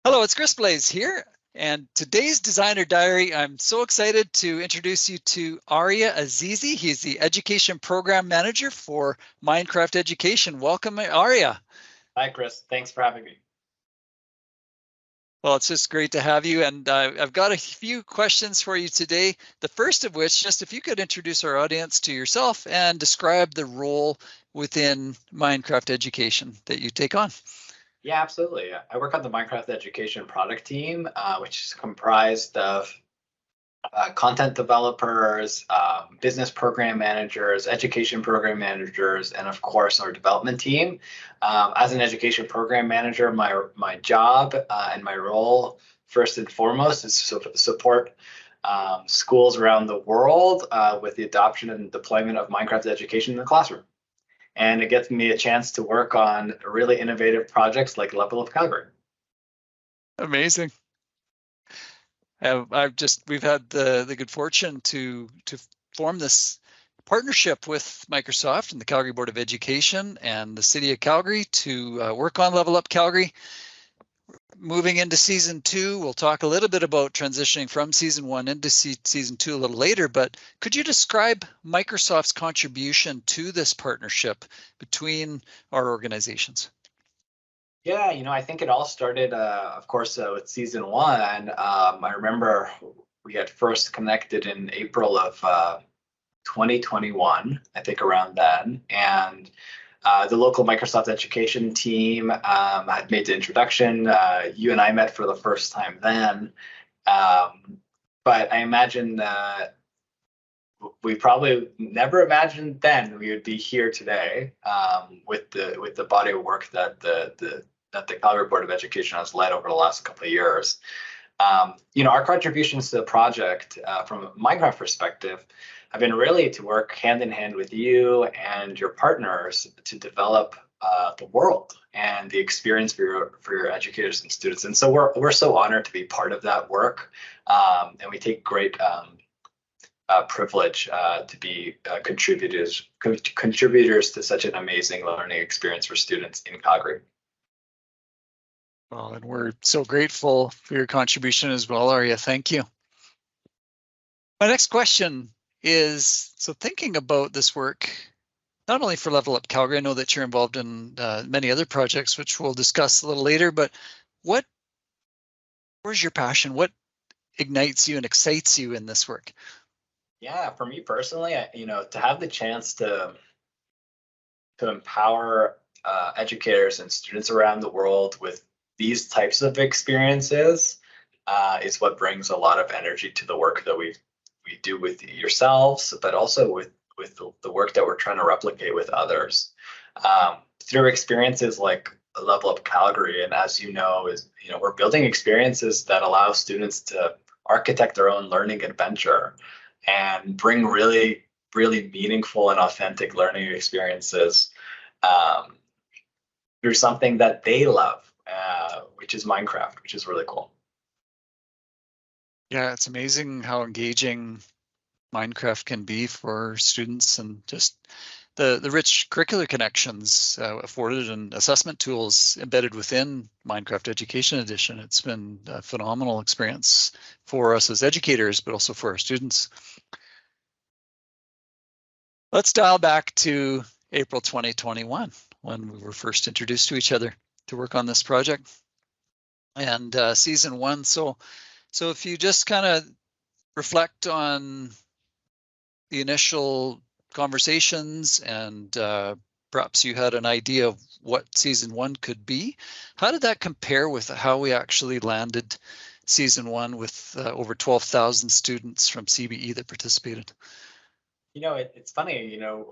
Hello, it's Chris Blaze here, and today's Designer Diary, I'm so excited to introduce you to Arya Azizi. He's the Education Program Manager for Minecraft Education. Welcome, Arya. Hi, Chris. Thanks for having me. Well, it's just great to have you, and I've got a few questions for you today. The first of which, just if you could introduce our audience to yourself and describe the role within Minecraft Education that you take on. Yeah, absolutely. I work on the Minecraft Education product team, which is comprised of content developers, business program managers, education program managers, and of course our development team. As an education program manager, my job and my role first and foremost is to support schools around the world with the adoption and deployment of Minecraft education in the classroom. And it gets me a chance to work on really innovative projects like Level Up Calgary. Amazing. We've had the good fortune to form this partnership with Microsoft and the Calgary Board of Education and the City of Calgary to work on Level Up Calgary. Moving into season 2, we'll talk a little bit about transitioning from season 1 into season 2 a little later, but could you describe Microsoft's contribution to this partnership between our organizations? Yeah, I think it all started, of course, with season 1. I remember we had first connected in April of 2021, I think around then. And the local Microsoft education team had made the introduction. You and I met for the first time then. But I imagine we probably never imagined then we would be here today with the body of work that the Calgary Board of Education has led over the last couple of years. Our contributions to the project from a Minecraft perspective have been really to work hand in hand with you and your partners to develop the world and the experience for your educators and students. And so we're so honored to be part of that work, and we take great privilege to be contributors to such an amazing learning experience for students in Calgary. Well, and we're so grateful for your contribution as well, Arya. Thank you. My next question is, so thinking about this work, not only for Level Up Calgary, I know that you're involved in many other projects, which we'll discuss a little later, but where's your passion? What ignites you and excites you in this work? Yeah, for me personally, to have the chance to empower educators and students around the world with these types of experiences is what brings a lot of energy to the work that we do with yourselves, but also with the work that we're trying to replicate with others. Through experiences like Level Up Calgary, and as we're building experiences that allow students to architect their own learning adventure and bring really, really meaningful and authentic learning experiences through something that they love, which is Minecraft, which is really cool. Yeah, it's amazing how engaging Minecraft can be for students, and just the rich curricular connections afforded and assessment tools embedded within Minecraft Education Edition. It's been a phenomenal experience for us as educators, but also for our students. Let's dial back to April 2021, when we were first introduced to each other to work on this project. And season 1, so if you just kind of reflect on the initial conversations and perhaps you had an idea of what season 1 could be, how did that compare with how we actually landed season 1 with over 12,000 students from CBE that participated? It's funny, I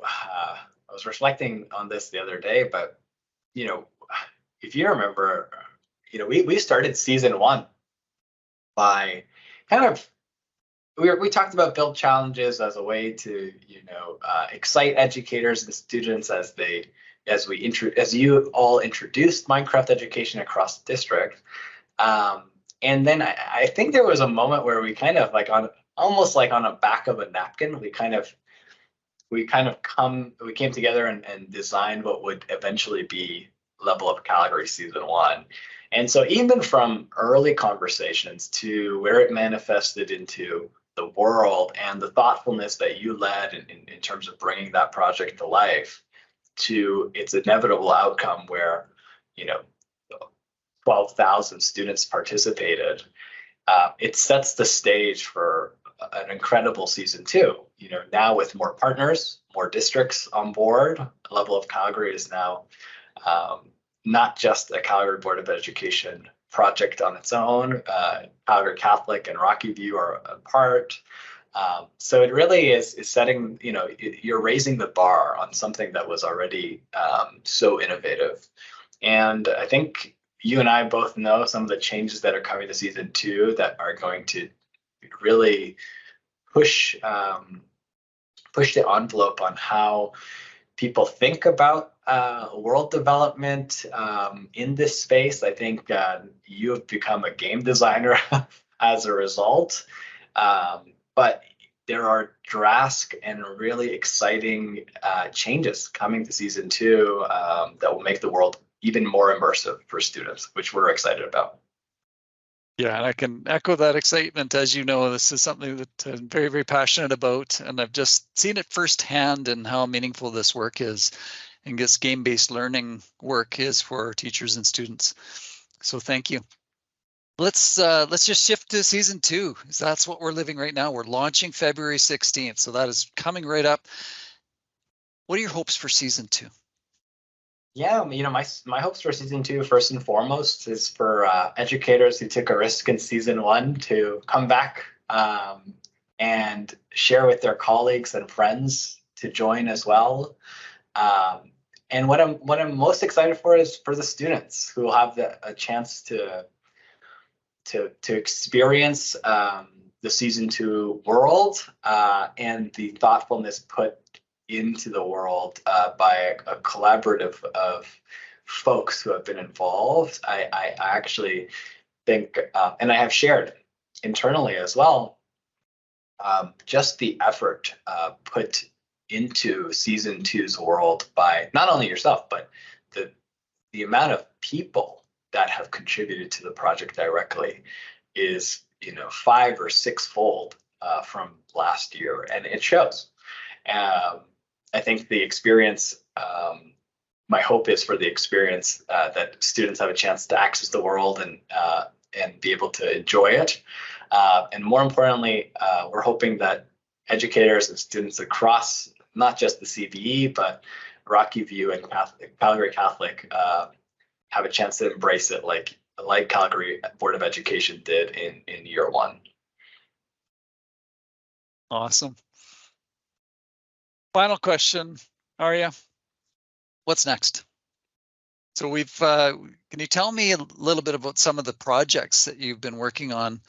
was reflecting on this the other day, but, if you remember, we started season 1 by kind of, we talked about build challenges as a way to, excite educators and students as you all introduced Minecraft education across the district. And then I think there was a moment where we kind of almost like on the back of a napkin, we came together and designed what would eventually be Level Up Calgary Season 1. And so even from early conversations to where it manifested into the world and the thoughtfulness that you led in terms of bringing that project to life to its inevitable outcome where, 12,000 students participated, it sets the stage for an incredible Season 2. Now with more partners, more districts on board, Level Up Calgary is now not just a Calgary Board of Education project on its own. Calgary Catholic and Rocky View are a part. So it really is setting, you're raising the bar on something that was already so innovative. And I think you and I both know some of the changes that are coming to Season 2 that are going to really push the envelope on how people think about world development in this space. I think you have become a game designer as a result. But there are drastic and really exciting changes coming to Season 2 that will make the world even more immersive for students, which we're excited about. Yeah, and I can echo that excitement. As you know, this is something that I'm very, very passionate about, and I've just seen it firsthand in how meaningful this work is, and this game-based learning work is for our teachers and students. So thank you. Let's just shift to Season 2, because that's what we're living right now. We're launching February 16th, so that is coming right up. What are your hopes for Season 2? Yeah, my hopes for Season 2, first and foremost, is for educators who took a risk in Season 1 to come back and share with their colleagues and friends to join as well. And what I'm most excited for is for the students who will have a chance to experience the Season 2 world and the thoughtfulness put into the world by a collaborative of folks who have been involved. I actually think, and I have shared internally as well, just the effort put into Season 2's world by not only yourself, but the amount of people that have contributed to the project directly is 5 or 6-fold from last year, and it shows. I think the experience, my hope is for the experience that students have a chance to access the world and be able to enjoy it. And more importantly, we're hoping that educators and students across not just the CBE, but Rocky View and Calgary Catholic have a chance to embrace it like Calgary Board of Education did in year 1. Awesome. Final question, Arya. What's next? So can you tell me a little bit about some of the projects that you've been working on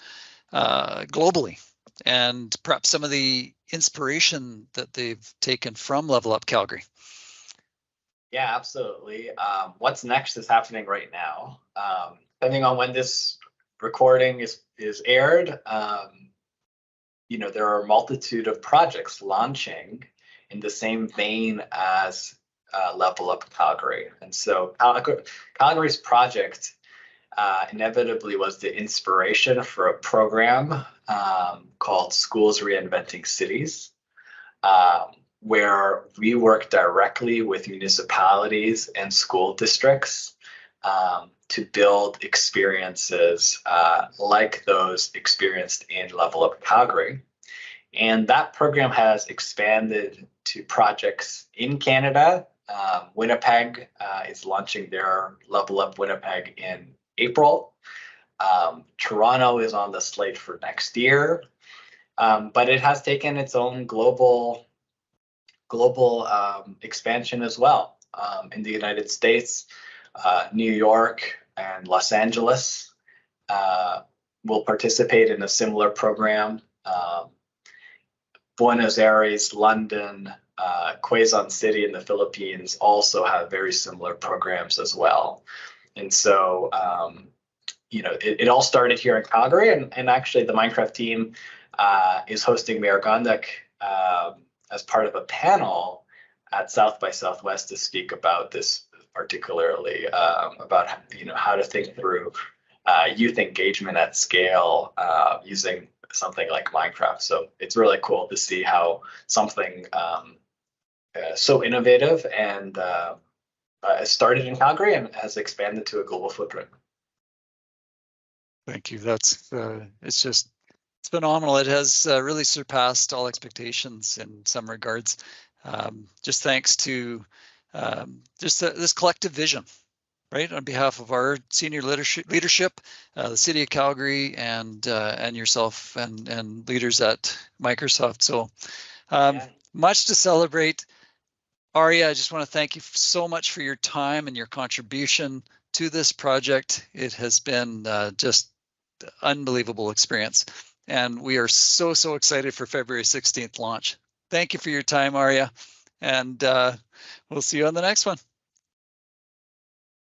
globally, and perhaps some of the inspiration that they've taken from Level Up Calgary? Yeah, absolutely. What's next is happening right now. Depending on when this recording is aired, there are a multitude of projects launching in the same vein as Level Up Calgary. And so Calgary's project inevitably was the inspiration for a program called Schools Reinventing Cities, where we work directly with municipalities and school districts to build experiences like those experienced in Level Up Calgary. And that program has expanded to projects in Canada. Winnipeg is launching their Level Up Winnipeg in April. Toronto is on the slate for next year. But it has taken its own global expansion as well. In the United States, New York and Los Angeles will participate in a similar program. Buenos Aires, London, Quezon City in the Philippines also have very similar programs as well. And so, it all started here in Calgary, and actually the Minecraft team is hosting Mayor Gondek as part of a panel at South by Southwest to speak about this particularly about how to think through youth engagement at scale using something like Minecraft. So it's really cool to see how something so innovative and started in Calgary and has expanded to a global footprint. Thank you. That's it's phenomenal. It has really surpassed all expectations in some regards. Just thanks to this collective vision, right, on behalf of our senior leadership, the City of Calgary, and yourself and leaders at Microsoft. So much to celebrate. Arya, I just want to thank you so much for your time and your contribution to this project. It has been just unbelievable experience, and we are so excited for February 16th launch. Thank you for your time, Arya, and we'll see you on the next one.